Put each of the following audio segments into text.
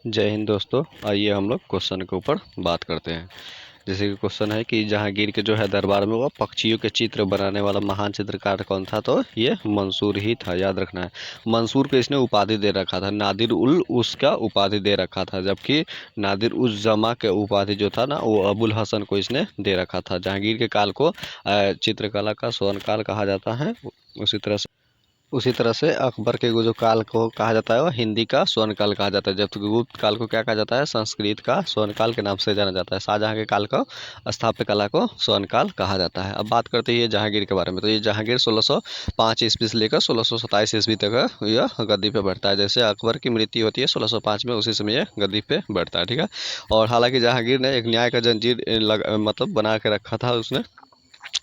जय हिंद दोस्तों। आइए हम लोग क्वेश्चन के ऊपर बात करते हैं। जैसे कि क्वेश्चन है कि जहांगीर के जो है दरबार में वो पक्षियों के चित्र बनाने वाला महान चित्रकार कौन था, तो ये मंसूर ही था, याद रखना है। मंसूर को इसने उपाधि दे रखा था, नादिर उल उसका उपाधि दे रखा था, जबकि नादिर उस जमा के उपाधि जो था ना वो अबुल हसन को इसने दे रखा था। जहांगीर के काल को चित्रकला का स्वर्ण काल कहा जाता है। उसी तरह से अकबर के जो काल को कहा जाता है वो हिंदी का स्वर्ण काल कहा जाता है, जबकि गुप्त काल को क्या कहा जाता है, संस्कृत का स्वर्ण काल के नाम से जाना जाता है। शाहजहां के काल को स्थापत्य कला को स्वर्ण काल कहा जाता है। अब बात करते हैं जहांगीर के बारे में। तो ये जहांगीर 1605 ईस्वी से लेकर 1627 ईस्वी तक यह गद्दी पे बैठता है। जैसे अकबर की मृत्यु होती है 1605 में, उसी समय यह गद्दी पे बैठता है, ठीक है। और हालांकि जहांगीर ने एक न्याय का जंजीर मतलब बना के रखा था उसने।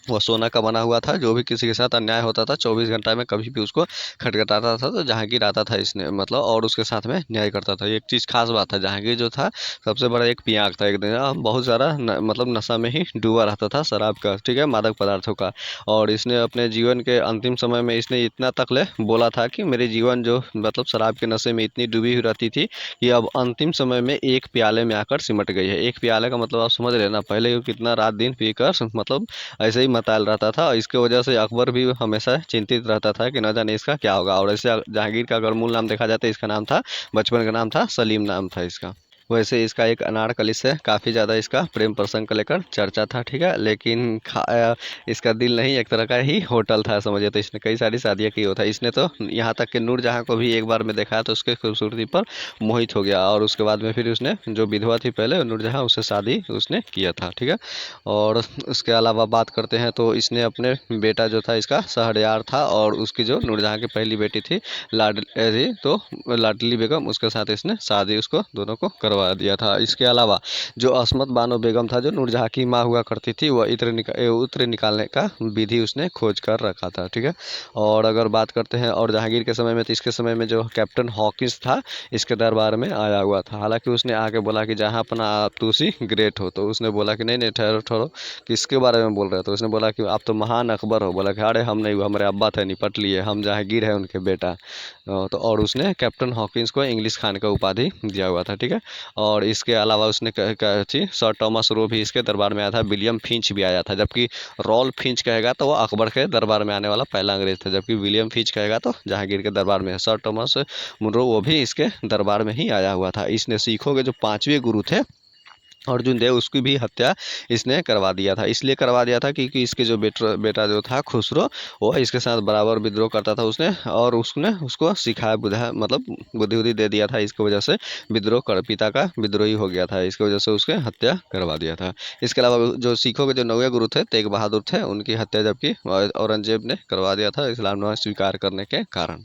वो सोना का बना हुआ था, जो भी किसी के साथ अन्याय होता था 24 घंटा में कभी भी उसको खटखटाता था तो जहांगीर आता था इसने मतलब, और उसके साथ में न्याय करता था। एक चीज़ खास बात था, जहांगीर जो था सबसे बड़ा एक पियाक था। एक दिन बहुत सारा मतलब नशा में ही डूबा रहता था, शराब का, ठीक है, मादक पदार्थों का। और इसने अपने जीवन के अंतिम समय में इसने इतना तकले बोला था कि मेरे जीवन जो मतलब शराब के नशे में इतनी डूबी हुई रहती थी कि अब अंतिम समय में एक प्याले में आकर सिमट गई है। एक प्याले का मतलब आप समझ रहे हैं ना, पहले वो कितना रात दिन पीकर मतलब ऐसे ही मताल रहता था, और इसके वजह से अकबर भी हमेशा चिंतित रहता था कि न जाने इसका क्या होगा। और ऐसे जहांगीर का अगर मूल नाम देखा जाए तो इसका नाम था, बचपन का नाम था सलीम, नाम था इसका। वैसे इसका एक अनारकली से काफ़ी ज़्यादा इसका प्रेम प्रसंग को लेकर चर्चा था, ठीक है, लेकिन इसका दिल नहीं, एक तरह का ही होटल था समझिए। तो इसने कई सारी शादियाँ की होता है। इसने तो यहाँ तक कि नूरजहाँ को भी एक बार में देखा तो उसके खूबसूरती पर मोहित हो गया, और उसके बाद में फिर उसने जो विधवा थी पहले नूरजहाँ, उससे शादी उसने किया था, ठीक है। और उसके अलावा बात करते हैं तो इसने अपने बेटा जो था इसका शहरयार था, और उसकी जो नूरजहाँ की पहली बेटी थी लाडली, तो लाडली बेगम, उसके साथ इसने शादी उसको दोनों को करवा दिया था। इसके अलावा जो असमत बानो बेगम था जो नूरजहाँ की माँ हुआ करती थी, वह इत्र निकालने का विधि उसने खोज कर रखा था, ठीक है। और अगर बात करते हैं और जहांगीर के समय में, तो इसके समय में जो कैप्टन हॉकिंस था इसके दरबार में आया हुआ था। हालांकि उसने आके बोला कि जहाँ अपना आप तुसी ग्रेट हो, तो उसने बोला कि नहीं नहीं, ठहरो ठहरो, किसके बारे में बोल रहे हो। तो उसने बोला कि आप तो महान अकबर हो। बोला कि अरे हम नहीं, वो हमारे अब्बा थे, निपट लिए, हम जहांगीर है उनके बेटा। तो और उसने कैप्टन हॉकिंस को इंग्लिश खान का उपाधि दिया हुआ था, ठीक है। और इसके अलावा उसने थी सर टॉमस रो भी इसके दरबार में आया था, विलियम फिंच भी आया था। जबकि रॉल फिंच कहेगा तो वो अकबर के दरबार में आने वाला पहला अंग्रेज था, जबकि विलियम फिंच कहेगा तो जहांगीर के दरबार में है। सर टॉमस मुनरो वो भी इसके दरबार में ही आया हुआ था। इसने सिखों के जो पांचवें गुरु थे अर्जुन देव, उसकी भी हत्या इसने करवा दिया था। इसलिए करवा दिया था क्योंकि इसके जो बेटा जो था खुसरो, वो इसके साथ बराबर विद्रोह करता था उसने, और उसने उसको सिखाया बुझाया, मतलब बुद्धि उद्धि दे दिया था। इसकी वजह से विद्रोह कर पिता का विद्रोही हो गया था, इसकी वजह से उसके हत्या करवा दिया था। इसके अलावा जो सिखों के जो नौवे गुरु थे तेग बहादुर थे, उनकी हत्या जबकि औरंगजेब ने करवा दिया था इस्लाम न स्वीकार करने के कारण।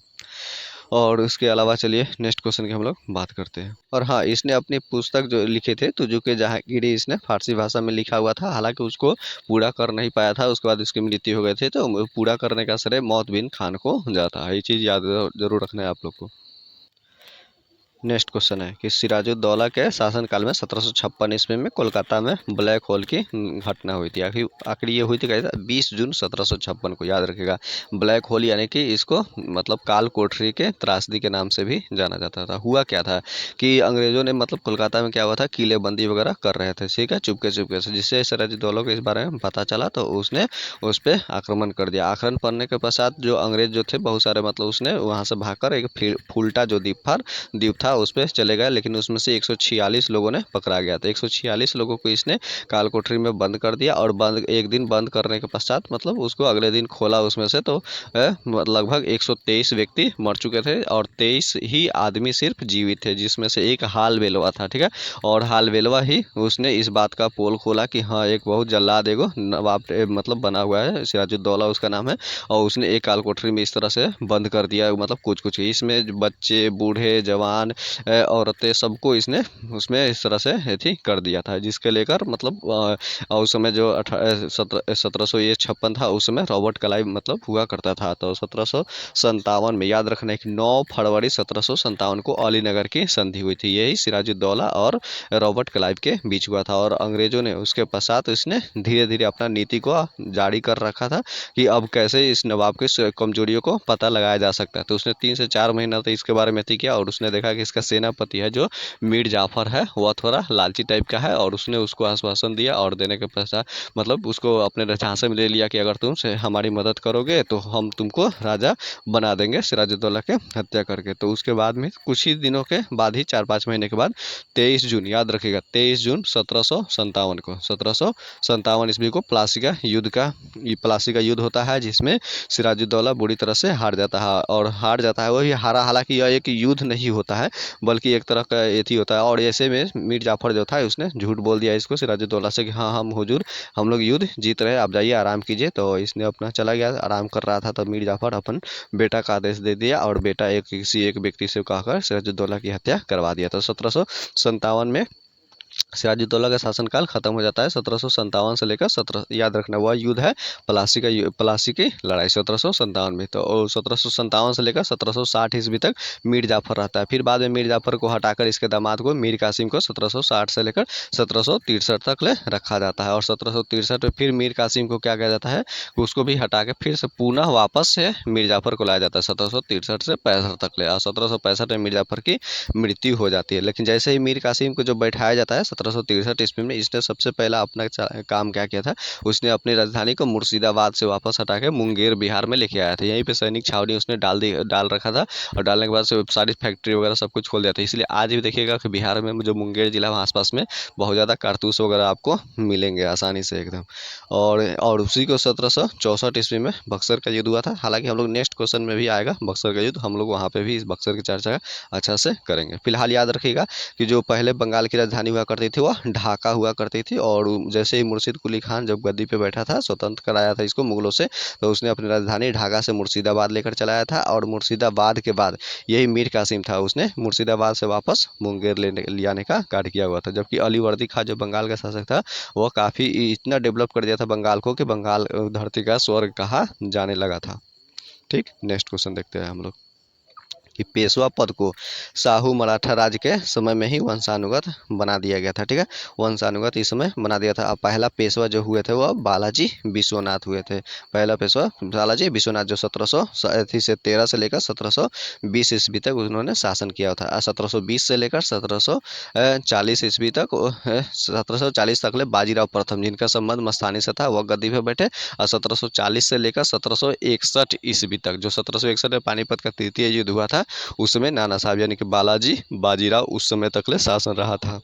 और उसके अलावा चलिए नेक्स्ट क्वेश्चन की हम लोग बात करते हैं। और हाँ, इसने अपनी पुस्तक जो लिखे थे तुझु के जहांगीरी, इसने फारसी भाषा में लिखा हुआ था। हालांकि उसको पूरा कर नहीं पाया था, उसके बाद उसकी मृत्यु हो गई थी, तो पूरा करने का श्रेय मौत बिन खान को जाता है। ये चीज़ याद जरूर रखना है आप लोग को। नेक्स्ट क्वेश्चन है कि सिराजुद्दौला के शासनकाल में 1756 ईस्वी में कोलकाता में ब्लैक होल की घटना हुई थी। आखिर आखिर ये हुई थी कैसे, 20 जून 1756 को, याद रखेगा। ब्लैक होल यानी कि इसको मतलब काल कोठरी के त्रासदी के नाम से भी जाना जाता था। हुआ क्या था कि अंग्रेजों ने मतलब कोलकाता में क्या हुआ था, किलेबंदी वगैरह कर रहे थे, ठीक है, चुपके चुपके से। जिससे सिराजुद्दौला को इस बारे में पता चला तो उसने उस पर आक्रमण कर दिया। आक्रमण करने के पश्चात जो अंग्रेज जो थे बहुत सारे, मतलब उसने वहाँ से भागकर एक फुल्टा जो द्वीप था उस पर चले गए, लेकिन उसमें से 146 लोगों ने पकड़ा गया था। 146 लोगों को इसने काल कोठरी में बंद कर दिया, और एक दिन बंद करने के पश्चात मतलब उसको अगले दिन खोला, उसमें से तो लगभग 123 व्यक्ति मर चुके थे, और 23 ही आदमी सिर्फ जीवित थे, जिसमें से एक हाल वेलवा था, ठीक है। और हाल वेलवा ही उसने इस बात का पोल खोला कि हाँ एक बहुत जल्लाद एगो नवाब मतलब बना हुआ है, सिराजुद्दौला उसका नाम है, और उसने एक काल कोठरी में इस तरह से बंद कर दिया, मतलब कुछ कुछ इसमें बच्चे बूढ़े जवान औरतें सबको इसने उसमें इस तरह से एथी कर दिया था। जिसके लेकर मतलब उस समय जो 1756 था, उस समय रॉबर्ट क्लाइव मतलब हुआ करता था। तो 1757 में, याद रखना है कि 9 फरवरी 1757 को अलीनगर की संधि हुई थी। यही सिराजुद्दौला और रॉबर्ट क्लाइव के बीच हुआ था। और अंग्रेजों ने उसके पश्चात इसने धीरे धीरे अपना नीति को जारी कर रखा था कि अब कैसे इस नवाब की कमजोरियों को पता लगाया जा सकता है। तो उसने 3 से 4 महीना तो इसके बारे में थी किया, और उसने देखा कि इसका सेनापति है जो मीर जाफर है वह थोड़ा लालची टाइप का है, और उसने उसको आश्वासन दिया और देने के पश्चात मतलब उसको अपने झांसे में ले लिया कि अगर तुम से हमारी मदद करोगे तो हम तुमको राजा बना देंगे सिराजुद्दौला के हत्या करके। तो उसके बाद में कुछ ही दिनों के बाद ही 4-5 महीने के बाद 23 जून, याद रखिएगा 23 जून 1757 को, 1757 ईस्वी को प्लासी का युद्ध होता है, जिसमें सिराजुद्दौला बुरी तरह से हार जाता है। और हार जाता है वही हारा, हालांकि यह एक युद्ध नहीं होता है बल्कि एक तरह का एथी होता है। और ऐसे में मीर जाफर जो था उसने झूठ बोल दिया इसको सिराजुद्दौला से कि हाँ हम हुजूर हम लोग युद्ध जीत रहे हैं, आप जाइए आराम कीजिए। तो इसने अपना चला गया, आराम कर रहा था, तब मीर जाफर अपन बेटा का आदेश दे दिया और बेटा किसी एक व्यक्ति से कहकर सिराजुद्दौला की हत्या करवा दिया। तो 1757 में सिराजुद्दौला का शासनकाल खत्म हो जाता है। 1757 से लेकर 17, याद रखना वह युद्ध है प्लासी की लड़ाई 1757 में। तो 1757 से लेकर 1760 ईस्वी तक मीर जाफर रहता है। फिर बाद में मीर जाफर को हटाकर इसके दामाद को मीर कासिम को 1760 से लेकर 1763 तक ले रखा जाता है। और 1763 में फिर मीर कासिम को क्या किया जाता है, उसको भी हटा के फिर से पुनः वापस से मीर जाफर को लाया जाता है 1763 से 65 तक ले। और 1765 में मीर जाफर की मृत्यु हो जाती है। लेकिन जैसे ही मीर कासिम को जो बैठाया जाता है 1763 ईस्वी में, इसने सबसे पहला अपना काम क्या किया था, उसने अपनी राजधानी को मुर्शिदाबाद से वापस हटा के मुंगेर बिहार में लेके आया था। यहीं पे सैनिक छावनी उसने डाल रखा था, और डालने के बाद से सारी फैक्ट्री वगैरह सब कुछ खोल दिया था। इसलिए आज भी देखिएगा कि बिहार में जो मुंगेर जिला आसपास में बहुत ज़्यादा कारतूस वगैरह आपको मिलेंगे आसानी से एकदम। और उसी को 1764 ईस्वी में बक्सर का युद्ध हुआ था। हालांकि हम लोग नेक्स्ट क्वेश्चन में भी आएगा बक्सर का युद्ध, हम लोग वहाँ पे भी इस बक्सर की चर्चा अच्छा से करेंगे। फिलहाल याद रखिएगा कि जो पहले बंगाल की राजधानी हुआ करती थी वह ढाका हुआ करती थी। और जैसे ही मुर्शिद कुली खान जब गद्दी पे बैठा था, स्वतंत्र कराया था इसको मुगलों से, तो उसने अपनी राजधानी ढाका से मुर्शिदाबाद लेकर चलाया था। और मुर्शिदाबाद के बाद यही मीर कासिम था, उसने मुर्शिदाबाद से वापस मुंगेर ले आने का कार्य किया हुआ था। जबकि अलीवर्दी खां जो बंगाल का शासक था वह काफ़ी इतना डेवलप कर दिया था बंगाल को कि बंगाल धरती का स्वर्ग कहा जाने लगा था। ठीक, नेक्स्ट क्वेश्चन देखते हैं हम लोग कि पेशवा पद को शाहू मराठा राज के समय में ही वंशानुगत बना दिया गया था। ठीक है, वंशानुगत इस समय बना दिया था। अब पहला पेशवा जो हुए थे वह बालाजी विश्वनाथ हुए थे। पहला पेशवा बालाजी विश्वनाथ जो 1713 से लेकर 1720 ईस्वी तक उन्होंने शासन किया था। 1720 से लेकर 1740 ईस्वी तक 1740 तक ले बाजीराव प्रथम, जिनका संबंध मस्तानी से था, वह गद्दी पे बैठे। और 1740 से लेकर 1761 ईस्वी तक, जो 1761 में पानीपत का तृतीय युद्ध हुआ था, उस समय नाना साहब यानी कि बालाजी बाजीराव उस समय तक ले शासन रहा था।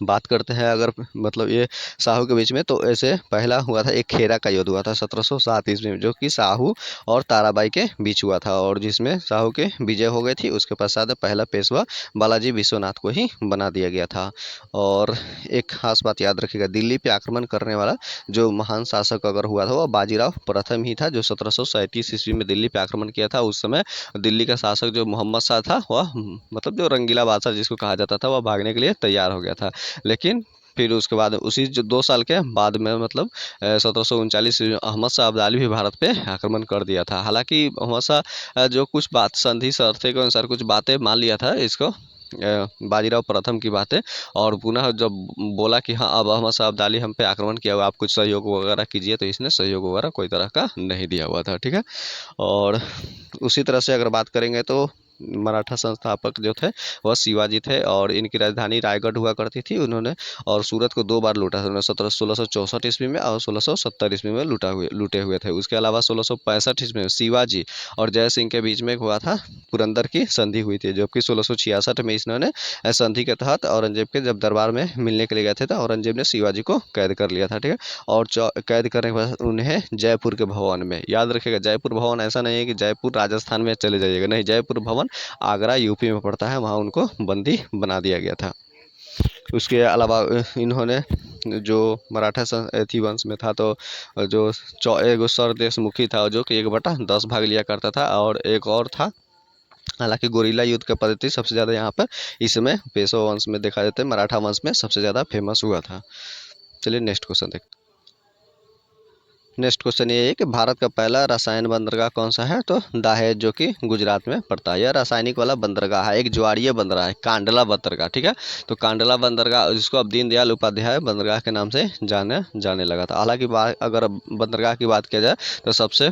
बात करते हैं अगर मतलब ये साहू के बीच में, तो ऐसे पहला हुआ था एक खेरा का युद्ध हुआ था 1707 ईस्वी में, जो कि साहू और ताराबाई के बीच हुआ था, और जिसमें साहू के विजय हो गई थी। उसके पश्चात पहला पेशवा बालाजी विश्वनाथ को ही बना दिया गया था। और एक खास बात याद रखिएगा, दिल्ली पे आक्रमण करने वाला जो महान शासक अगर हुआ था वह बाजीराव प्रथम ही था, जो 1737 ईस्वी में दिल्ली पे आक्रमण किया था। उस समय दिल्ली का शासक जो मोहम्मद शाह था वह मतलब जो रंगीला बादशाह जिसको कहा जाता था, वह भागने के लिए तैयार हो गया था। लेकिन फिर उसके बाद उसी जो 2 साल के बाद में मतलब 1739 अहमद शाह अब्दाली भी भारत पे आक्रमण कर दिया था। हालांकि अहमद शाह जो कुछ बात संधि शर्तें के अनुसार कुछ बातें मान लिया था इसको बाजीराव प्रथम की बातें, और पुनः जब बोला कि हाँ अब अहमद शाह अब्दाली हम पे आक्रमण किया हुआ, आप कुछ सहयोग वगैरह कीजिए, तो इसने सहयोग वगैरह कोई तरह का नहीं दिया हुआ था। ठीक है, और उसी तरह से अगर बात करेंगे तो मराठा संस्थापक जो थे वह शिवाजी थे, और इनकी राजधानी रायगढ़ हुआ करती थी। उन्होंने और सूरत को 2 बार लूटा था, उन्होंने 1664 ईस्वी में और 1670 ईस्वी में लूटे हुए थे। उसके अलावा 1665 ईस्वी में शिवाजी और जय सिंह के बीच में हुआ था पुरंदर की संधि हुई थी, जबकि 1666 में इन्होंने संधि के तहत औरंगजेब के जब दरबार में मिलने के लिए गए थे तो औरंगजेब ने शिवाजी को कैद कर लिया था। ठीक है, और कैद करने के बाद उन्हें जयपुर के भवन में, याद रखिएगा जयपुर भवन ऐसा नहीं है कि जयपुर राजस्थान में चले जाइएगा, नहीं, जयपुर भवन आगरा यूपी में पड़ता है, वहाँ उनको बंदी बना दिया गया था। उसके अलावा इन्होंने जो मराठा थी वंश में था, तो जो एगो सर देशमुखी था जो कि 1/10 भाग लिया करता था, और एक और था। हालांकि गोरिल्ला युद्ध का पद्धति सबसे ज़्यादा यहाँ पर इसमें पेशवा वंश में देखा जाता है, मराठा वंश में सबसे ज़्यादा फेमस हुआ था। चलिए नेक्स्ट क्वेश्चन देखते हैं। नेक्स्ट क्वेश्चन ये है कि भारत का पहला रसायन बंदरगाह कौन सा है? तो दहेज, जो कि गुजरात में पड़ता है। यह रासायनिक वाला बंदरगाह है, एक ज्वारीय बंदरगाह है, कांडला बंदरगाह। ठीक है, तो कांडला बंदरगाह, जिसको अब दीनदयाल उपाध्याय बंदरगाह के नाम से जाने जाने लगा था। हालांकि अगर बंदरगाह की बात किया जाए तो सबसे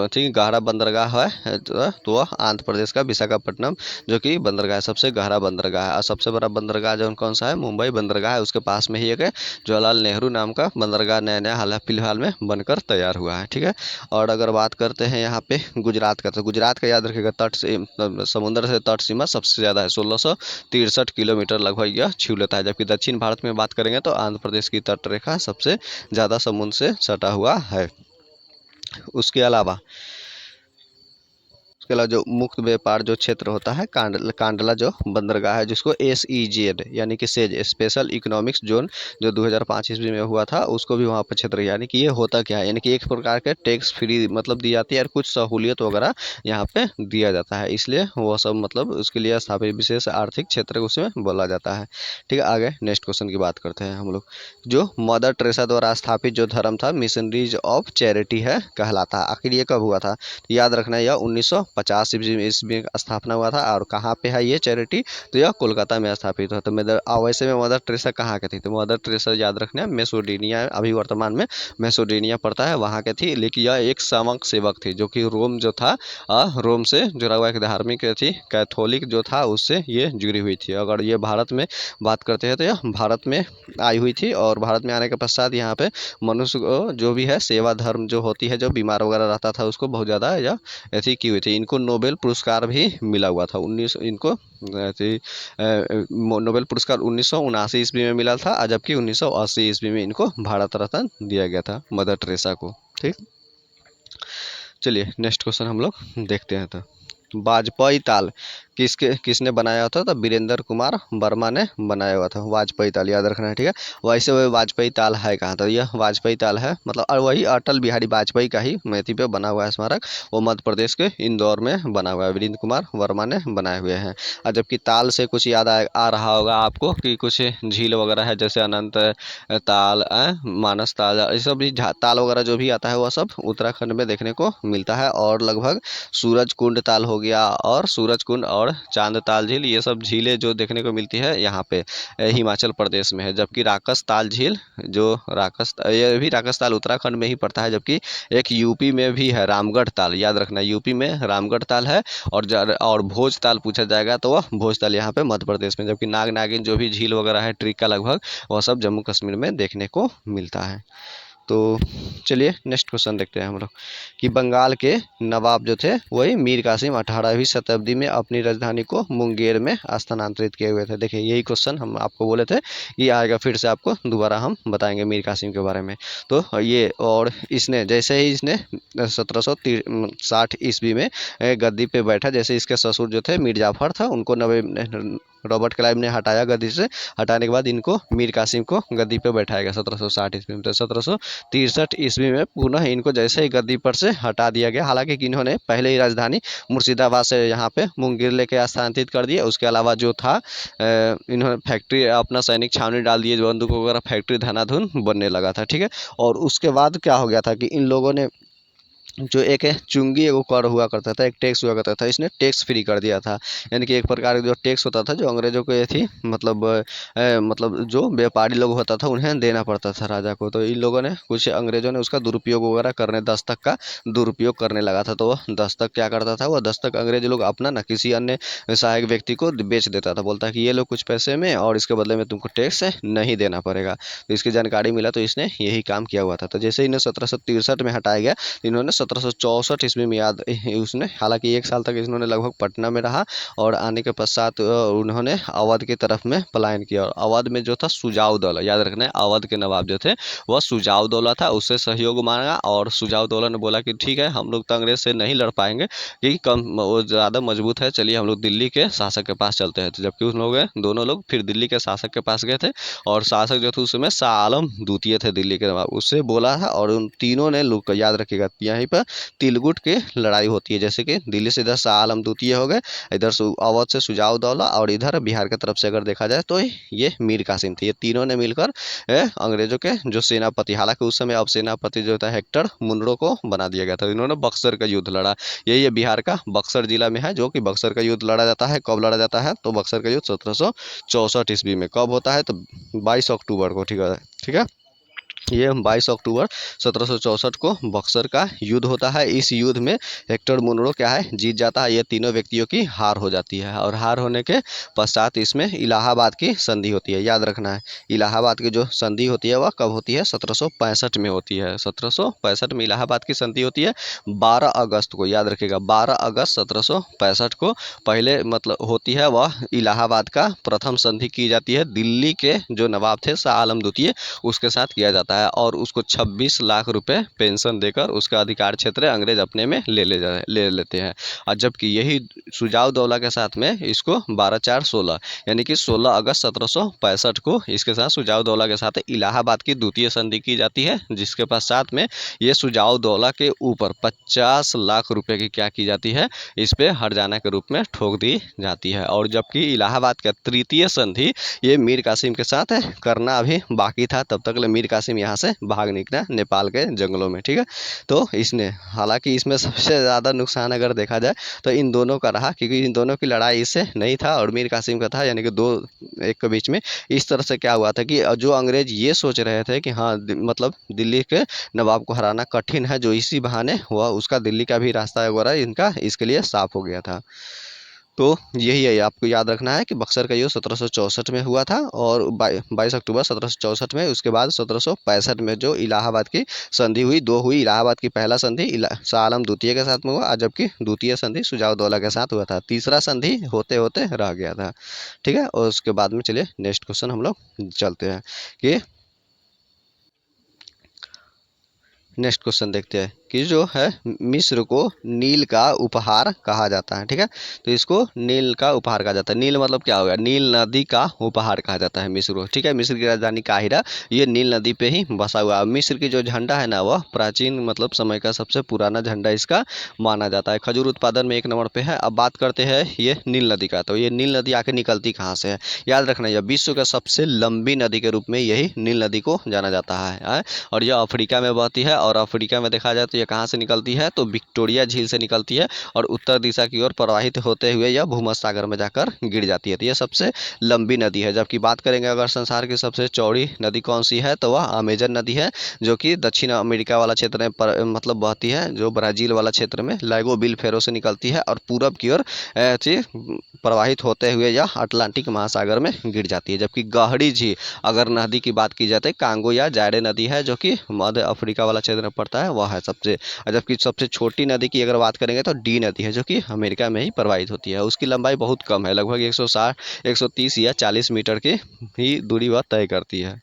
ठीक गहरा बंदरगाह है तो वह आंध्र प्रदेश का विशाखापट्टनम जो कि बंदरगाह है, सबसे गहरा बंदरगाह है। और सबसे बड़ा बंदरगाह जो कौन सा है? मुंबई बंदरगाह है। उसके पास में ही एक जवाहरलाल नेहरू नाम का बंदरगाह नया नया हाल फिलहाल में बनकर तैयार हुआ है। ठीक है, और अगर बात करते हैं यहाँ पे गुजरात का, तो गुजरात का याद रखिएगा, तट से समुद्र से तट सीमा सबसे ज़्यादा है, 1663 किलोमीटर लगभग यह छू लेता है। जबकि दक्षिण भारत में बात करेंगे तो आंध्र प्रदेश की तट रेखा सबसे ज़्यादा समुद्र से सटा हुआ है। उसके अलावा जो मुक्त व्यापार जो क्षेत्र होता है, कांडला जो बंदरगाह है, जिसको SEZ यानी कि सेज स्पेशल इकोनॉमिक्स जोन जो 2005 ईस्वी में हुआ था, उसको भी वहाँ पर क्षेत्र, यानी कि ये होता क्या है, यानी कि एक प्रकार के टैक्स फ्री मतलब दी जाती है और कुछ सहूलियत वगैरह यहाँ पे दिया जाता है, इसलिए वो सब मतलब उसके लिए स्थापित विशेष आर्थिक क्षेत्र उसमें बोला जाता है। ठीक है, आगे नेक्स्ट क्वेश्चन की बात करते हैं हम लोग। जो मदर टेरेसा द्वारा स्थापित जो धर्म था, मिशनरीज ऑफ चैरिटी है कहलाता है। आखिर ये कब हुआ था? याद रखना, यह 1950 ईस्वी में स्थापना हुआ था। और कहाँ पे है ये चैरिटी? तो यह कोलकाता में स्थापित हुआ। तो वैसे में मदर टेरेसा कहाँ के थी? तो मदर टेरेसा याद रखना मेसोडिनिया, अभी वर्तमान में मेसोडिनिया पड़ता है, वहाँ के थी। लेकिन यह एक समाज सेवक थी जो कि रोम जो था, रोम से जुड़ा हुआ एक धार्मिक थी, कैथोलिक जो था उससे ये जुड़ी हुई थी। अगर ये भारत में बात करते हैं तो यह भारत में आई हुई थी, और भारत में आने के पश्चात यहाँ पे मनुष्य को जो भी है सेवा धर्म जो होती है, जो बीमार वगैरह रहता था उसको बहुत ज़्यादा या ऐसी की हुई थी। इनको नोबेल पुरस्कार भी मिला हुआ था। इनको ऐसी नोबेल पुरस्कार 1979 ईस्वी में मिला था, जबकि 1980 ईस्वी में इनको भारत रत्न दिया गया था मदर टेरेसा को। ठीक, चलिए नेक्स्ट क्वेश्चन हम लोग देखते हैं। तो वाजपेयी ताल किसने बनाया था? तो वीरेंद्र कुमार वर्मा ने बनाया हुआ था वाजपेयी ताल, याद रखना है। ठीक है, वैसे वह वाजपेयी ताल है कहाँ? तो यह वाजपेयी ताल है मतलब, और वही अटल बिहारी वाजपेयी का ही मेथी पे बना हुआ है स्मारक, वो मध्य प्रदेश के इंदौर में बना हुआ है, वीरेंद्र कुमार वर्मा ने बनाए हुए हैं। और जबकि ताल से कुछ याद आ रहा होगा आपको कि कुछ झील वगैरह है, जैसे अनंत ताल, मानस ताल, ये सब भी ताल वगैरह जो भी आता है वह सब उत्तराखंड में देखने को मिलता है। और लगभग सूरज कुंड ताल हो गया, और सूरज कुंड और चांद ताल झील, ये सब झीलें जो देखने को मिलती है यहाँ पे हिमाचल प्रदेश में है। जबकि राकस ताल झील, जो ये भी राकस ताल उत्तराखंड में ही पड़ता है। जबकि एक यूपी में भी है, रामगढ़ ताल, याद रखना, यूपी में रामगढ़ ताल है। और भोज ताल पूछा जाएगा तो वह भोज ताल यहाँ पे मध्य प्रदेश में। जबकि नाग नागिन जो भी झील वगैरह है ट्रिक का, लगभग वह सब जम्मू कश्मीर में देखने को मिलता है। तो चलिए नेक्स्ट क्वेश्चन देखते हैं हम लोग कि बंगाल के नवाब जो थे वही मीर कासिम 18वीं शताब्दी में अपनी राजधानी को मुंगेर में स्थानांतरित किए हुए थे। देखिए यही क्वेश्चन हम आपको बोले थे कि आएगा, फिर से आपको दोबारा हम बताएंगे मीर कासिम के बारे में। तो ये, और इसने जैसे ही इसने 1760 ईस्वी में गद्दी पे बैठा, जैसे इसके ससुर जो थे मीर जाफर था, उनको रॉबर्ट क्लाइव ने हटाया गद्दी से। हटाने के बाद इनको मीर कासिम को गद्दी पे बैठाया गया 1760 ईस्वी में। तो 1763 ईस्वी में पुनः इनको जैसे ही गद्दी पर से हटा दिया गया। हालांकि इन्होंने पहले ही राजधानी मुर्शिदाबाद से यहाँ पे मुंगेर लेके स्थानांतरित कर दिया। उसके अलावा जो था इन्होंने फैक्ट्री, अपना सैनिक छावनी डाल दिए, बंदूक वगैरह फैक्ट्री धनाधुन बनने लगा था। ठीक है, और उसके बाद क्या हो गया था कि इन लोगों ने जो एक है चुंगी एगो कर हुआ करता था, एक टैक्स हुआ करता था, इसने टैक्स फ्री कर दिया था। यानी कि एक प्रकार का जो टैक्स होता था जो अंग्रेजों को ये थी, मतलब जो व्यापारी लोग होता था उन्हें देना पड़ता था राजा को। तो इन लोगों ने, कुछ अंग्रेजों ने उसका दुरुपयोग वगैरह करने, दस्तक का दुरुपयोग करने लगा था। तो वह दस्तक क्या करता था, वह दस्तक अंग्रेज लोग अपना ना किसी अन्य सहायक व्यक्ति को बेच देता था, बोलता है कि ये लो कुछ पैसे में और इसके बदले में तुमको टैक्स नहीं देना पड़ेगा। तो इसकी जानकारी मिला तो इसने यही काम किया हुआ था। तो जैसे इन्हें 1763 में हटाया गया, इन्होंने 1764 ईस्वी में याद उसने, हालांकि 1 साल तक इन्होंने लगभग पटना में रहा, और आने के पश्चात उन्होंने अवध की तरफ में पलायन किया। और अवध में जो था सुजाव दौला, याद रखना है, अवध के नवाब जो थे वह सुजाव दौला था, उससे सहयोग मांगा। और सुजाव दौला ने बोला कि ठीक है, हम लोग तो अंग्रेज से नहीं लड़ पाएंगे क्योंकि कम वो ज़्यादा मजबूत है, चलिए हम लोग दिल्ली के शासक के पास चलते हैं। तो जबकि उन लोग दोनों लोग फिर दिल्ली के शासक के पास गए थे, और शासक जो थे उस समय शाह आलम द्वितीय थे दिल्ली के नवाब, उससे बोला था। और उन तीनों ने लोग, याद रखिएगा यहीं तरफ तिलगुट की लड़ाई होती है, जैसे कि दिल्ली से इधर शाह आलम द्वितीय हो गए, इधर अवध से शुजा उदौला, और इधर बिहार की तरफ से अगर देखा जाए तो ये मीर कासिम थे। ये तीनों ने मिलकर अंग्रेजों के जो सेनापति, हालांकि उस समय अब सेनापति जो था हेक्टर मुनरो को बना दिया गया था, इन्होंने बक्सर का युद्ध लड़ा। यही बिहार का बक्सर जिला में है, जो कि बक्सर का युद्ध लड़ा जाता है। कब लड़ा जाता है? तो बक्सर का युद्ध 1764 ईस्वी में। कब होता है? तो 22 अक्टूबर को। ठीक है, ठीक है। ये 22 अक्टूबर 1764 को बक्सर का युद्ध होता है। इस युद्ध में हेक्टर मुनरो क्या है, जीत जाता है। ये तीनों व्यक्तियों की हार हो जाती है, और हार होने के पश्चात इसमें इलाहाबाद की संधि होती है। याद रखना है, इलाहाबाद की जो संधि होती है वह कब होती है? 1765 में होती है। 1765 में इलाहाबाद की संधि होती है। 12 अगस्त को, याद रखिएगा, 12 अगस्त 1765 को पहले मतलब होती है वह इलाहाबाद का प्रथम संधि की जाती है। दिल्ली के जो नवाब थे शाह आलम द्वितीय, उसके साथ किया जाता है, और उसको 26 लाख रुपए पेंशन देकर उसका अधिकार क्षेत्र अंग्रेज अपने में ले लेते हैं। और जबकि यही शुजा-उद-दौला के साथ में इसको 12/4/16 यानी कि 16 अगस्त 1765 को इसके साथ शुजा-उद-दौला के साथ इलाहाबाद की द्वितीय संधि की जाती है, जिसके पश्चात में ये शुजा-उद-दौला के ऊपर 50 लाख रुपए की क्या की जाती है? इस पे हर्जाना के रूप में ठोक दी जाती है। और जबकि इलाहाबाद का तृतीय संधि ये मीर कासिम के साथ करना अभी बाकी था, तब तक मीर कासिम यहाँ से भाग निकला नेपाल के जंगलों में। ठीक है, तो इसने, हालांकि इसमें सबसे ज़्यादा नुकसान अगर देखा जाए तो इन दोनों का रहा, क्योंकि इन दोनों की लड़ाई इससे नहीं था और मीर कासिम का था, यानी कि दो एक के बीच में। इस तरह से क्या हुआ था कि जो अंग्रेज ये सोच रहे थे कि हाँ मतलब दिल्ली के नवाब को हराना कठिन है, जो इसी बहाने हुआ उसका दिल्ली का भी रास्ता वगैरह इनका इसके लिए साफ हो गया था। तो यही है, आपको याद रखना है कि बक्सर का युद्ध 1764 में हुआ था, और 22 अक्टूबर 1764 में। उसके बाद 1765 में जो इलाहाबाद की संधि हुई, दो हुई। इलाहाबाद की पहला संधि शाह आलम द्वितीय के साथ में हुआ, जबकि द्वितीय संधि शुजा-उद-दौला के साथ हुआ था। तीसरा संधि होते होते रह गया था। ठीक है, और उसके बाद में चलिए नेक्स्ट क्वेश्चन हम लोग चलते हैं कि नेक्स्ट क्वेश्चन देखते हैं कि जो है मिस्र को नील का उपहार कहा जाता है। ठीक है, तो इसको नील का उपहार कहा जाता है। नील मतलब क्या होगा? नील नदी का उपहार कहा जाता है मिस्र को। ठीक है, मिस्र की राजधानी काहिरा ये नील नदी पे ही बसा हुआ है। मिस्र की जो झंडा है ना, वह प्राचीन मतलब समय का सबसे पुराना झंडा इसका माना जाता है। खजूर उत्पादन में 1 नंबर पे है। अब बात करते हैं ये नील नदी का, तो ये नील नदी आके निकलती कहाँ से है? याद रखना, यह विश्व का सबसे लंबी नदी के रूप में यही नील नदी को जाना जाता है। और यह अफ्रीका में बहती है, और अफ्रीका में देखा जाए तो ये कहाँ से निकलती है? तो विक्टोरिया झील से निकलती है, और उत्तर दिशा की ओर प्रवाहित होते हुए यह भूमध्य सागर में जाकर गिर जाती है। तो ये सबसे लंबी नदी है। जबकि बात करेंगे अगर संसार की सबसे चौड़ी नदी कौन सी है, तो वह अमेजन नदी है, जो कि दक्षिण अमेरिका वाला क्षेत्र में मतलब बहती है, जो ब्राजील वाला क्षेत्र में लैगो बिल फेरो से निकलती है, और पूरब की ओर प्रवाहित होते हुए यह अटलांटिक महासागर में गिर जाती है। जबकि गहरी झील अगर नदी की बात की जाए तो कांगो या जायरे नदी है, जो कि मध्य अफ्रीका वाला क्षेत्र में पड़ता है, वह है सबसे। जबकि सबसे छोटी नदी की अगर बात करेंगे तो डी नदी है, जो कि अमेरिका में ही प्रवाहित होती है। उसकी लंबाई बहुत कम है, लगभग 160 130 या 40 मीटर की ही दूरी वह तय करती है।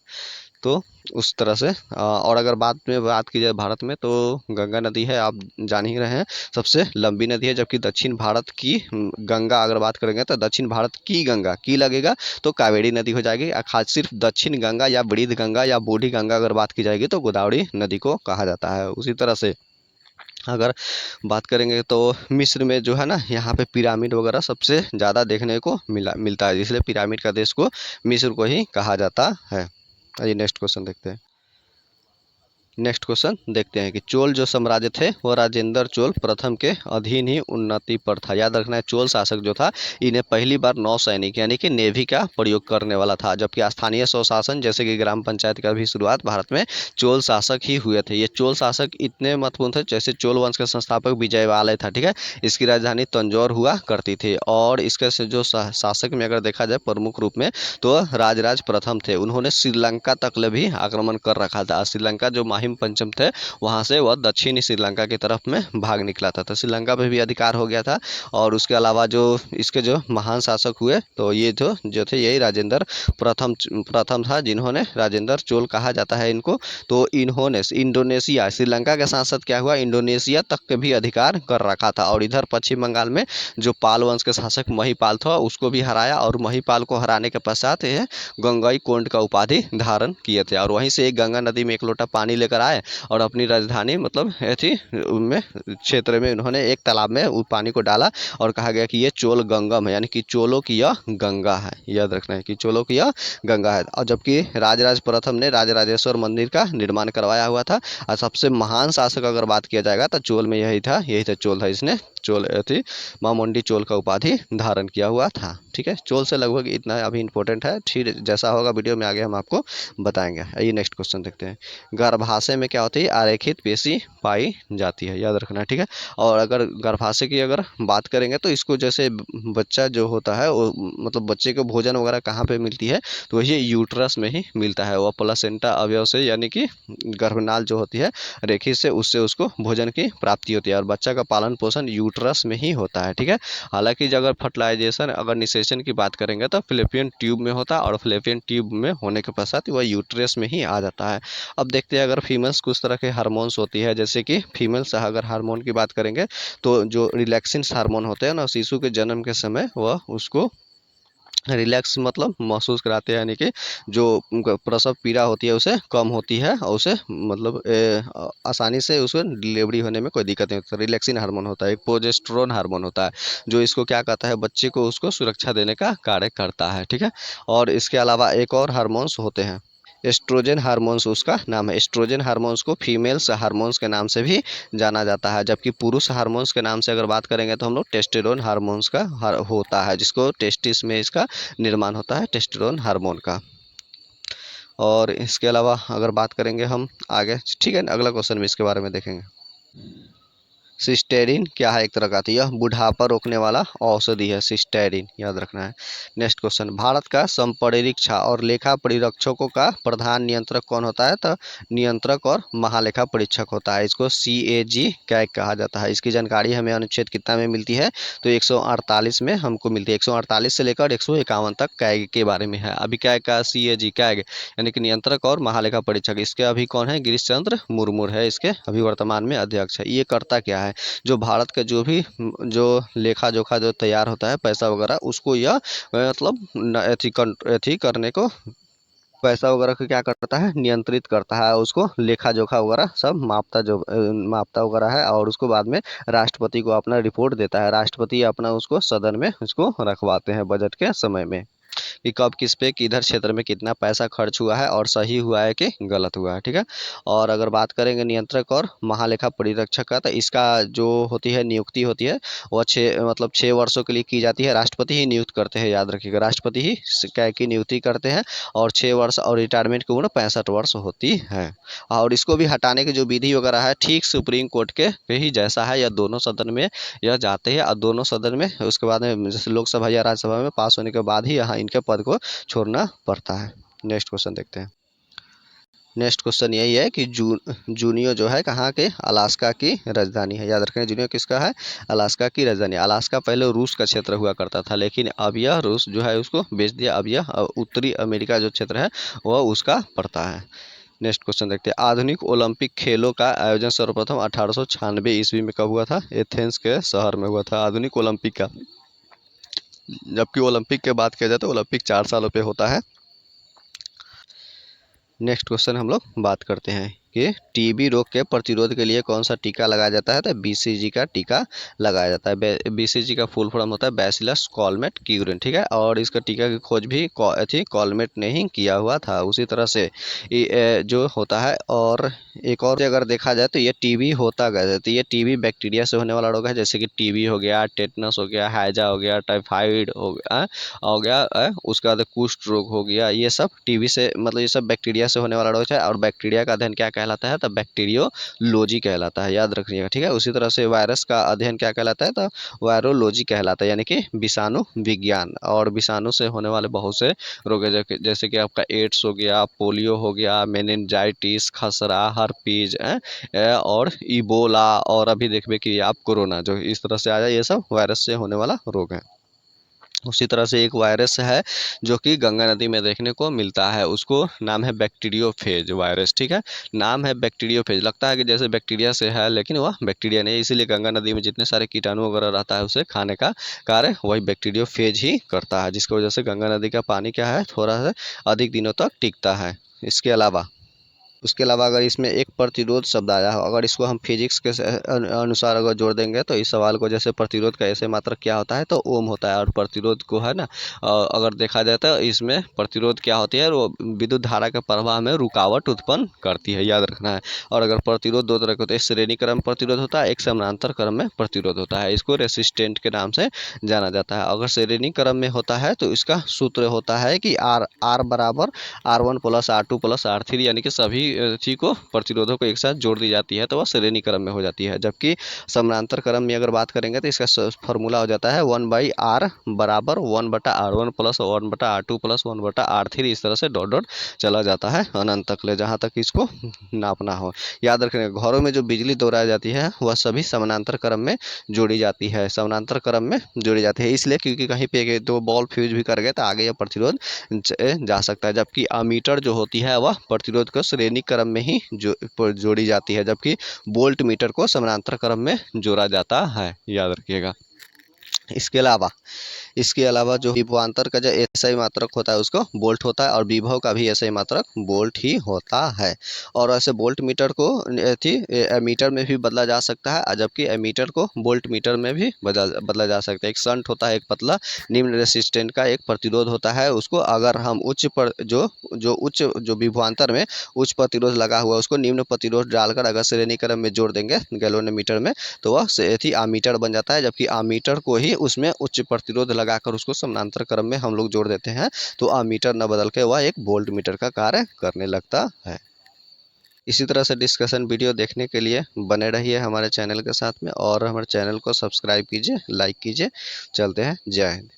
तो उस तरह से और अगर बात की जाए भारत में, तो गंगा नदी है, आप जान ही रहे हैं, सबसे लंबी नदी है। जबकि दक्षिण भारत की गंगा अगर बात करेंगे तो दक्षिण भारत की गंगा की लगेगा तो कावेरी नदी हो जाएगी। खास सिर्फ दक्षिण गंगा या बृहद गंगा या बूढ़ी गंगा अगर बात की जाएगी तो गोदावरी नदी को कहा जाता है। उसी तरह से अगर बात करेंगे तो मिस्र में जो है ना, यहाँ पे पिरामिड वगैरह सबसे ज़्यादा देखने को मिलता है, इसलिए पिरामिड का देश को मिस्र को ही कहा जाता है। आइए नेक्स्ट क्वेश्चन देखते हैं। नेक्स्ट क्वेश्चन देखते हैं कि चोल जो साम्राज्य थे वो राजेंद्र चोल प्रथम के अधीन ही उन्नति पर था। याद रखना है, चोल शासक जो था इन्हें पहली बार नौसैनिक यानी कि नेवी का प्रयोग करने वाला था। जबकि स्थानीय स्वशासन जैसे कि ग्राम पंचायत का भी शुरुआत भारत में चोल शासक ही हुए थे। ये चोल शासक इतने महत्वपूर्ण थे, जैसे चोल वंश के संस्थापक विजयवालय था। ठीक है, इसकी राजधानी तंजौर हुआ करती थी, और इसके जो शासक में अगर देखा जाए प्रमुख रूप में तो राजराज प्रथम थे। उन्होंने श्रीलंका तक भी आक्रमण कर रखा था। श्रीलंका जो माहिम पंचम थे, वहां से वह दक्षिणी श्रीलंका की तरफ में भाग निकला था, तो श्रीलंका पे भी अधिकार हो गया था। और उसके अलावा जो इसके जो महान शासक हुए, तो ये जो थे यही राजेंद्र प्रथम था, जिन्होंने राजेंद्र चोल कहा जाता है इनको। तो इन्होंने इंडोनेशिया, श्रीलंका के साथ साथ क्या हुआ, इंडोनेशिया तक के भी अधिकार कर रखा था। और इधर पश्चिम बंगाल में जो पाल वंश के शासक महिपाल था उसको भी हराया, और महिपाल को हराने के पश्चात यह गंगई कोंड का उपाधि धारण किए थे। और वहीं से एक गंगा नदी में एक लोटा पानी लेकर लेकर आए और अपनी राजधानी मतलब थी उनमें क्षेत्र में उन्होंने एक तालाब में उस पानी को डाला और कहा गया कि ये चोल गंगम है, यानी कि चोलों की यह गंगा है। याद रखना है कि चोलों की यह गंगा है। और जबकि राजराज प्रथम ने राजराजेश्वर मंदिर का निर्माण करवाया हुआ था। और सबसे महान शासक अगर बात किया जाएगा तो चोल में यही था चोल था। इसने चोल थी मामुंडी चोल का उपाधि धारण किया हुआ था। ठीक है, चोल से लगभग इतना अभी इंपॉर्टेंट है। फिर जैसा होगा वीडियो में आगे हम आपको बताएंगे। आइए नेक्स्ट क्वेश्चन देखते हैं। गर्भाशय में क्या होती है? आरेखित पेशी पाई जाती है। याद रखना, ठीक है। और अगर गर्भाशय की अगर बात करेंगे तो इसको जैसे बच्चा जो होता है वो मतलब बच्चे को भोजन वगैरह कहाँ पे मिलती है? तो वही यूट्रस में ही मिलता है। वह प्लासेंटा अवयव से यानी कि गर्भनाल जो होती है रेखी से, उससे उसको भोजन की प्राप्ति होती है। और बच्चा का पालन पोषण यूट्रस में ही होता है। ठीक है, हालांकि अगर फर्टिलाइजेशन अगर निषेचन की बात करेंगे तो फिलिपियन ट्यूब में होता है और फिलिपियन ट्यूब में होने के पश्चात वह यूट्रस में ही आ जाता है। अब देखते हैं अगर फीमेल्स कुछ तरह के हार्मोन्स होती है, जैसे कि फीमेल्स अगर हार्मोन की बात करेंगे तो जो रिलैक्सिन हार्मोन होते हैं ना, शिशु के जन्म के समय वह उसको रिलैक्स मतलब महसूस कराते हैं, यानी कि जो उनका प्रसव पीड़ा होती है उसे कम होती है और उसे मतलब आसानी से उसको डिलीवरी होने में कोई दिक्कत नहीं होती। रिलैक्सिन हार्मोन होता है। एक प्रोजेस्टेरोन हार्मोन होता है जो इसको क्या कहता है, बच्चे को उसको सुरक्षा देने का कार्य करता है। ठीक है, और इसके अलावा एक और हार्मोन्स होते हैं एस्ट्रोजन हार्मोन्स, उसका नाम है। एस्ट्रोजन हार्मोन्स को फीमेल्स हार्मोन्स के नाम से भी जाना जाता है। जबकि पुरुष हार्मोन्स के नाम से अगर बात करेंगे तो हम लोग टेस्टेरोन हार्मोन्स का होता है, जिसको टेस्टिस में इसका निर्माण होता है टेस्टेरोन हार्मोन का। और इसके अलावा अगर बात करेंगे हम आगे, ठीक है, अगला क्वेश्चन में इसके बारे में देखेंगे। सिस्टेरिन क्या है? एक तरह का, तो यह बुढ़ापा रोकने वाला औषधि है, सिस्टेरिन। याद रखना है। नेक्स्ट क्वेश्चन, भारत का संपरीक्षा और लेखा परीक्षकों का प्रधान नियंत्रक कौन होता है? तो नियंत्रक और महालेखा परीक्षक होता है। इसको CAG कैग कहा जाता है। इसकी जानकारी हमें अनुच्छेद कितना में मिलती है? तो 148 में हमको मिलती है। 148 से लेकर 151 तक कैग के बारे में है। अभी कैग का CAG कैग यानी कि नियंत्रक और महालेखा परीक्षक, इसके अभी कौन है? गिरीश चंद्र मुर्मू है इसके अभी वर्तमान में अध्यक्ष है। ये करता क्या है? जो भारत का जो भी जो लेखा जोखा जो तैयार होता है पैसा वगैरह, उसको यह मतलब एथी करने को, पैसा वगैरह को क्या करता है? नियंत्रित करता है। उसको लेखा जोखा वगैरह सब मापता जो मापता वगैरह है और उसको बाद में राष्ट्रपति को अपना रिपोर्ट देता है। राष्ट्रपति अपना उसको सदन में उसको रखवाते हैं बजट के समय में कि कब किस पे किधर क्षेत्र में कितना पैसा खर्च हुआ है और सही हुआ है कि गलत हुआ है। ठीक है, और अगर बात करेंगे नियंत्रक और महालेखा परीक्षक का, तो इसका जो होती है नियुक्ति होती है वह 6 वर्षों के लिए की जाती है। राष्ट्रपति ही नियुक्त करते हैं, याद रखिएगा, राष्ट्रपति ही क्या की नियुक्ति करते हैं। और 6 वर्ष और रिटायरमेंट की उम्र 65 वर्ष होती है। और इसको भी हटाने की जो विधि वगैरह है ठीक सुप्रीम कोर्ट के पे ही जैसा है। यह दोनों सदन में यह जाते हैं और दोनों सदन में उसके बाद में जैसे लोकसभा या राज्यसभा में पास होने के बाद ही यहाँ इनके पद को छोड़ना पड़ता है। नेक्स्ट क्वेश्चन देखते हैं। नेक्स्ट क्वेश्चन यही है कि जूनियो जो है कहाँ के? अलास्का की राजधानी है। याद रखें, जूनियो किसका है? अलास्का की राजधानी। अलास्का पहले रूस का क्षेत्र हुआ करता था, लेकिन अब यह रूस जो है उसको बेच दिया। अब यह उत्तरी अमेरिका जो क्षेत्र है वह उसका पड़ता है। नेक्स्ट क्वेश्चन देखते हैं। आधुनिक ओलंपिक खेलों का आयोजन सर्वप्रथम 1896 ईस्वी में कब हुआ था? एथेंस के शहर में हुआ था आधुनिक ओलंपिक का। जबकि ओलंपिक के बात किया जाए तो ओलंपिक 4 सालों पे होता है। नेक्स्ट क्वेश्चन हम लोग बात करते हैं कि टीबी रोग के प्रतिरोध के लिए कौन सा टीका लगाया जाता है? तो BCG का टीका लगाया जाता है। BCG का फुल फॉर्म होता है बैसिलस कॉलमेट क्यूरिन। ठीक है, और इसका टीका की खोज भी कॉलमेट ने ही किया हुआ था। उसी तरह से जो होता है, और एक और अगर देखा जाए तो ये टीबी होता कैसे? तो ये टीबी बैक्टीरिया से होने वाला रोग है, जैसे कि टीबी हो गया, टेटनस हो गया, हैजा हो गया, टाइफाइड हो गया उसके बाद कुष्ठ रोग हो गया। ये सब टीबी से मतलब ये सब बैक्टीरिया से होने वाला रोग है। और बैक्टीरिया का अध्ययन क्या कहलाता है? तो बैक्टीरियोलॉजी कहलाता है। याद रखिएगा, ठीक है। उसी तरह से वायरस का अध्ययन क्या कहलाता है? तो वायरोलॉजी कहलाता है, यानी कि विषाणु विज्ञान। और विषाणु से होने वाले बहुत से रोग है, जैसे कि आपका एड्स हो गया, पोलियो हो गया, मेनिनजाइटिस, खसरा, हर्पीज और इबोला, और अभी देखिए कि आप कोरोना जो इस तरह से आया, ये सब वायरस से होने वाला रोग है। उसी तरह से एक वायरस है जो कि गंगा नदी में देखने को मिलता है, उसको नाम है बैक्टीरियोफेज वायरस। ठीक है, नाम है बैक्टीरियोफेज, लगता है कि जैसे बैक्टीरिया से है लेकिन वह बैक्टीरिया नहीं है। इसीलिए गंगा नदी में जितने सारे कीटाणु वगैरह रहता है उसे खाने का कार्य वही बैक्टीरियोफेज ही करता है, जिसकी वजह से गंगा नदी का पानी क्या है, थोड़ा सा अधिक दिनों तक टिकता है। इसके अलावा उसके अलावा अगर इसमें एक प्रतिरोध शब्द आया हो, अगर इसको हम फिजिक्स के अनुसार अगर जोड़ देंगे तो इस सवाल को, जैसे प्रतिरोध का ऐसे मात्रक क्या होता है तो ओम होता है, और प्रतिरोध को है ना अगर देखा जाए तो इसमें प्रतिरोध क्या होती है, वो विद्युत धारा के प्रवाह में रुकावट उत्पन्न करती है, याद रखना है। और अगर प्रतिरोध दो तरह के होते हैं, श्रेणी क्रम प्रतिरोध होता है, एक समानांतर क्रम में प्रतिरोध होता है, इसको रेसिस्टेंट के नाम से जाना जाता है। अगर श्रेणी क्रम में होता है तो इसका सूत्र होता है कि आर बराबर R1 plus R2 plus R3, यानी कि सभी चीज को, प्रतिरोधों को एक साथ जोड़ दी जाती है तो वह श्रेणी क्रम में हो जाती है। जबकि समानांतर क्रम में अगर बात करेंगे तो इसका फॉर्मूला हो जाता है 1/R बराबर 1/R1 plus 1/R2 plus 1/R3, इस तरह से डॉट डॉट चला जाता है अनंत तक ले, जहाँ तक इसको नापना हो। याद रखने, घरों में जो बिजली दोहराई जाती है वह सभी समानांतर क्रम में जोड़ी जाती है, समानांतर क्रम में जोड़ी जाती है, इसलिए क्योंकि कहीं पे दो बॉल फ्यूज भी कर गए तो आगे यह प्रतिरोध जा सकता है। जबकि अमीटर जो होती है वह प्रतिरोध को श्रेणी क्रम में ही जोड़ी जाती है, जबकि वोल्ट मीटर को समानांतर क्रम में जोड़ा जाता है, याद रखिएगा। इसके अलावा जो विभवांतर का जो एसआई मात्रक होता है उसको वोल्ट होता है, और विभव का भी एसआई मात्रक वोल्ट ही होता है। और ऐसे वोल्ट मीटर को मीटर में भी बदला जा सकता है, जबकि एमीटर को वोल्ट मीटर में भी बदला जा सकता है। एक शंट होता है, एक पतला निम्न रेसिस्टेंट का एक प्रतिरोध होता है, उसको अगर हम उच्च पर जो विभवांतर में उच्च प्रतिरोध लगा हुआ है उसको निम्न प्रतिरोध डालकर अगर श्रेणी क्रम में जोड़ देंगे गैल्वेनोमीटर में तो वह आमीटर बन जाता है, जबकि आमीटर को ही उसमें उच्च प्रतिरोध लगाकर उसको समानांतर क्रम में हम लोग जोड़ देते हैं तो अमीटर न बदल के वह एक वोल्ट मीटर का कार्य करने लगता है। इसी तरह से डिस्कशन वीडियो देखने के लिए बने रहिए हमारे चैनल के साथ में, और हमारे चैनल को सब्सक्राइब कीजिए, लाइक कीजिए। चलते हैं, जय हिंद।